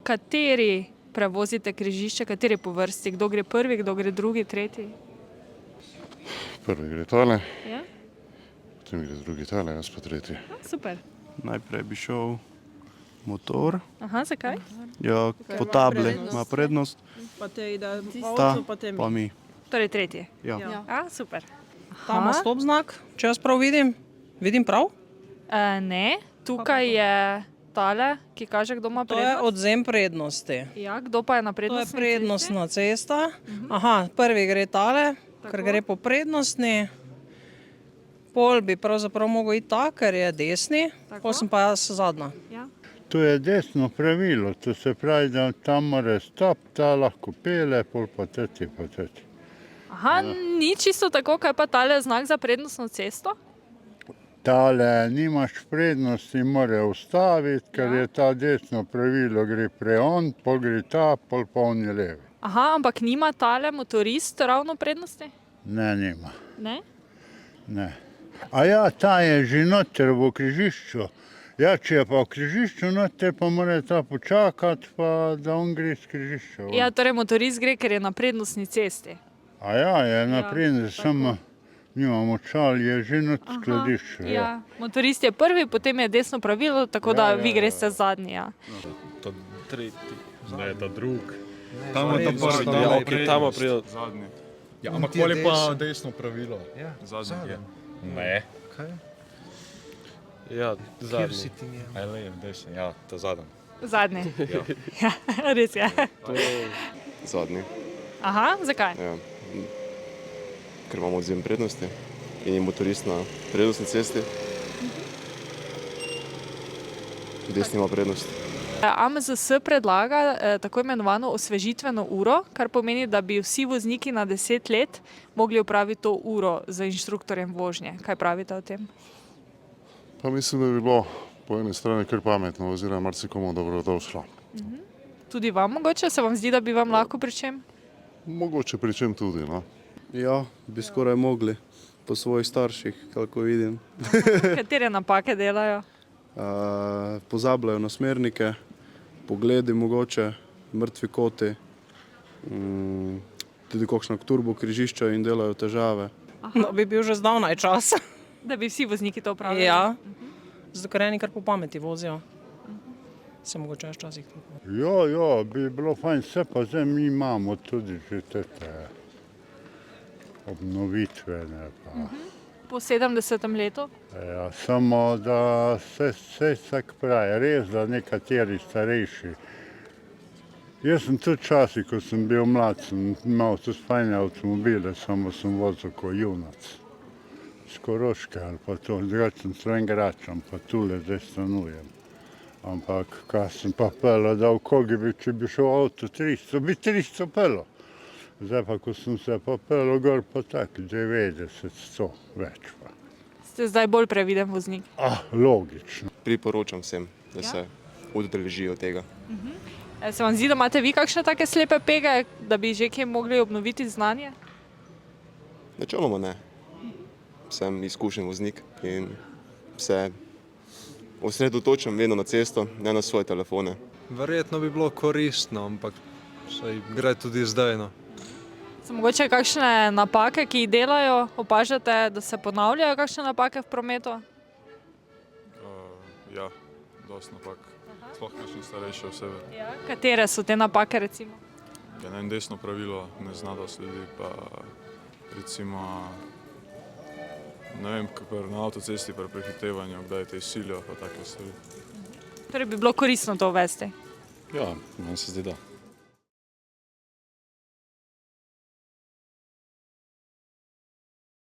Kateri prevozite križišče, kateri po vrsti? Kdo gre prvi, kdo gre drugi, tretji? Prvi gre tale, Ja? potem gre drugi tale, jaz pa tretji. Super. Najprej bi šel motor, Aha, zakaj? ja, po tabli ima prednost, Pa te ide v ta avto, pa te pa mi. Torej tretji. Ja. A, super. Tam ima stop znak, če jaz prav vidim. Vidim prav? Ne, tukaj je tale, ki kaže, kdo ima To je prednost. odzem prednosti. Ja, kdo pa je na To je prednostni prednostna cesta. Aha, prvi gre tale, ker Tako. gre po prednostni. Pol bi pravzaprav mogel iti ta, ker je desni, Tako. pol sem pa jaz zadnja. cesti? Ja. To je desno pravilo, to se pravi, da tam mora stop, ta lahko pele, pol pa teti, pa teti. Aha, ni čisto tako, kaj pa tale znak za prednostno cesto? Tale nimaš prednosti, mora ustaviti, ker je ta desno pravilo, gre preon, pol gre ta, pol pa on je levi. Aha, ampak nima tale motorist ravno prednosti? Ne, nima, Ne? ne. A ja, ta je že noter v križišču. Ja, če je pa v križišču noter, pa mora ta počakati, pa da on gre z križišča. ven. Ja, torej motorist gre, ker je na prednostni cesti. A ja, je Ja, naprej, samo nimamo čal, je že not Aha, skladišče. Ja. Motorist je prvi, potem je desno pravilo, tako da vi greste zadnji. Ja. Ta tretji. Ne, ta drug. Tam je ta prvi, Ja, ok, tam pride. Zadnji. Ja, ampak pol je pa desno pravilo. Zadnji je. Ne. Ja, zadnji. Aj, lev, desni, ja, ta zadnji. Zadnji. Ja, res je. Zadnji, Aha, zakaj? ja. Ker imamo odzem prednosti in je motorist na prednostni cesti. Desni ima prednost. AMZS predlaga tako imenovano osvežitveno uro, kar pomeni, da bi vsi vozniki na 10 let mogli opraviti to uro z inštruktorjem vožnje. Kaj pravite o tem? Pa mislim, da bi bilo po eni strani kar pametno, oziroma marsikomu dobrodošlo. Tudi vam mogoče? Se vam zdi, da bi vam lahko pri čem? Mogoče pri čem tudi, no. Ja, bi skoraj mogli, po svojih starših, kako vidim. Katere napake delajo? Pozabljajo na smernike, pogledi mogoče, mrtvi koti, tudi kakšna turbo križišča in delajo težave. No, bi bil že zdavnaj čas. Da bi vsi vozniki to opravili? Ja, zato ker eni kar po pameti vozijo. Se mogoče včasih tudi. Ja, bi bilo fajn, vse pa zdaj mi imamo tudi že te obnovitvene. Pa. Po 70. letu? Ja, samo da se vsak pravi, res da nekateri starejši. Jaz sem tudi časih, ko sem bil mlad, sem imel tudi fajne avtomobile, samo sem vozil kot junac. Z Koroške ali pa to, drugače sem Slovenjgračan, pa tule zdaj stanujem. Ampak kaj sem pa pelil, da v kogi bi, če bi šel avto 300, bi 300 pelil. Zdaj pa, ko sem se pa pelil gor, pa tak 90, 100 več pa. Ste zdaj bolj previden voznik? Logično. Priporočam vsem, da se udeležijo tega. Se vam zdi, da imate vi kakšne take slepe pege, da bi že kje mogli obnoviti znanje? Načeloma ne. Sem izkušen voznik in se osredotočam vedno na cesto, ne na svoje telefone. Verjetno bi bilo koristno, ampak saj gre tudi zdaj. No. So mogoče kakšne napake, ki jih delajo, opažate, da se ponavljajo kakšne napake v prometu? Ja, dosti napak. Sploh kakšne starejše osebe. Ja. Katere so te napake recimo? Ja, ne, desno pravilo ne zna da sledi, pa recimo, ne vem, na avtocesti pri prehitevanju, kdaj te silijo, pa take stvari. Torej bi bilo koristno to uvesti? Ja, meni se zdi, da.